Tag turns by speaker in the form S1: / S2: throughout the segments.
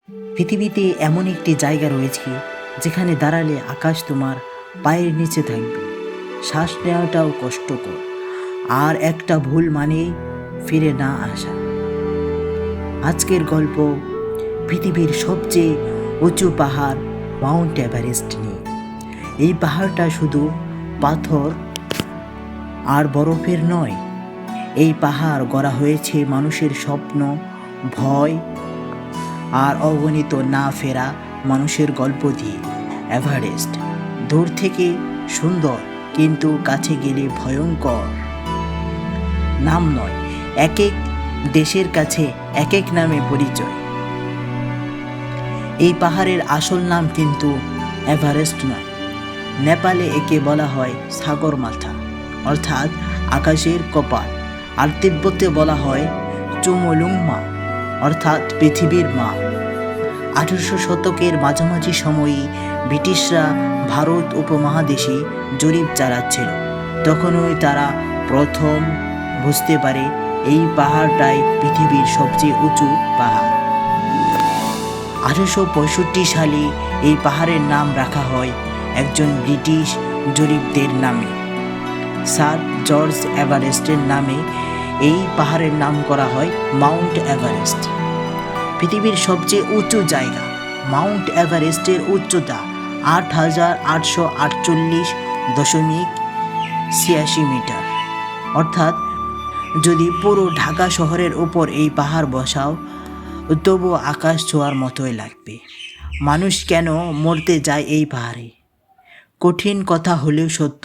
S1: পৃথিবীতে এমন একটি জায়গা রয়েছে যেখানে দাঁড়ালে আকাশ তোমার পায়ের নিচে থাকবে, শ্বাস নেওয়াটাও কষ্টকর, আর একটা ভুল মানেই ফিরে না আসা। আজকের গল্প পৃথিবীর সবচেয়ে উঁচু পাহাড় মাউন্ট এভারেস্ট নিয়ে। এই পাহাড়টা শুধু পাথর আর বরফের নয়, এই পাহাড় গড়া হয়েছে মানুষের স্বপ্ন, ভয় আর অগণিত না ফেরা মানুষের গল্প দিয়ে। এভারেস্ট দূর থেকে সুন্দর, কিন্তু কাছে গেলে ভয়ঙ্কর। নাম নয়, এক এক দেশের কাছে এক এক নামে পরিচয়। এই পাহাড়ের আসল নাম কিন্তু এভারেস্ট নয়। নেপালে একে বলা হয় সাগর মাথা, অর্থাৎ আকাশের কপাল, আর তিব্বতে বলা হয় চুমলুংমা, অর্থাৎ পৃথিবীর মা। 1800 শতকের মাঝামাঝি সময়ে ব্রিটিশরা ভারত উপমহাদেশে জরিপ চালাচ্ছিল। তখনই তারা প্রথম বুঝতে পারে এই পাহাড়টাই পৃথিবীর সবচেয়ে উঁচু পাহাড়। 1865 সালে এই পাহাড়ের নাম রাখা হয় একজন ব্রিটিশ জরিপদের নামে। স্যার জর্জ এভারেস্টের নামে এই পাহাড়ের নাম করা হয় মাউন্ট এভারেস্ট। পৃথিবীর সবচেয়ে উঁচু জায়গা মাউন্ট এভারেস্টের উচ্চতা 8848.86 মিটার, অর্থাৎ যদি পুরো ঢাকা শহরের উপর এই পাহাড় বসাও তবুও আকাশ ছোঁয়ার মতোই লাগবে। মানুষ কেন মরতে যায় এই পাহাড়ে? কঠিন কথা হলেও সত্য।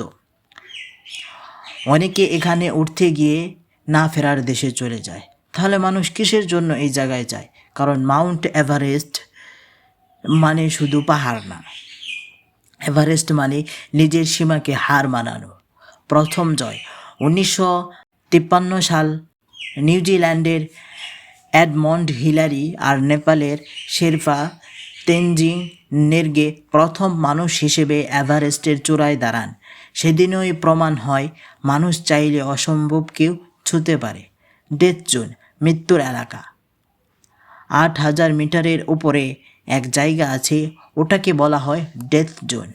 S1: অনেকে এখানে উঠতে গিয়ে না ফেরার দেশে চলে যায়। তাহলে মানুষ কিসের জন্য এই জায়গায় যায়? কারণ মাউন্ট এভারেস্ট মানে শুধু পাহাড় না, এভারেস্ট মানে নিজের সীমাকে হার মানানো। প্রথম জয় 1953 সাল নিউজিল্যান্ডের এডমন্ড হিলারি আর নেপালের শেরপা তেনজিং নেরগে প্রথম মানুষ হিসেবে এভারেস্টের চূড়ায় দাঁড়ান। সেদিনই প্রমাণ হয় মানুষ চাইলে অসম্ভবকেও ছুঁতে পারে। ডেথ জোন, মৃত্যুর এলাকা। 8000 মিটারের উপরে এক জায়গা আছে, ওটাকে বলা হয় ডেথ জোন,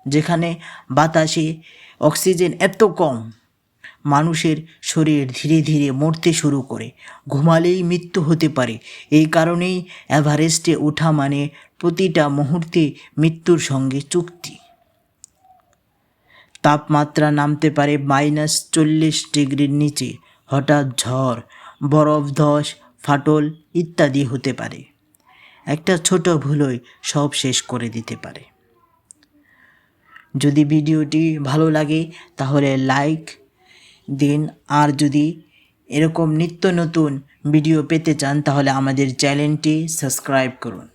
S1: যেখানে বাতাসে অক্সিজেন এত কম মানুষের শরীর ধীরে ধীরে মরতে শুরু করে, ঘুমালেই মৃত্যু হতে পারে। এই কারণেই এভারেস্টে ওঠা মানে প্রতিটা মুহূর্তে মৃত্যুর সঙ্গে চুক্তি। তাপমাত্রা নামতে পারে -40 ডিগ্রির নিচে, হঠাৎ ঝড়, বরফ ধস, ফাটল ইত্যাদি হতে পারে। একটা ছোট ভুলই সব শেষ করে দিতে পারে। যদি ভিডিওটি ভালো লাগে তাহলে লাইক দিন, আর যদি এরকম নিত্য নতুন ভিডিও পেতে চান তাহলে আমাদের চ্যানেলটি সাবস্ক্রাইব করুন।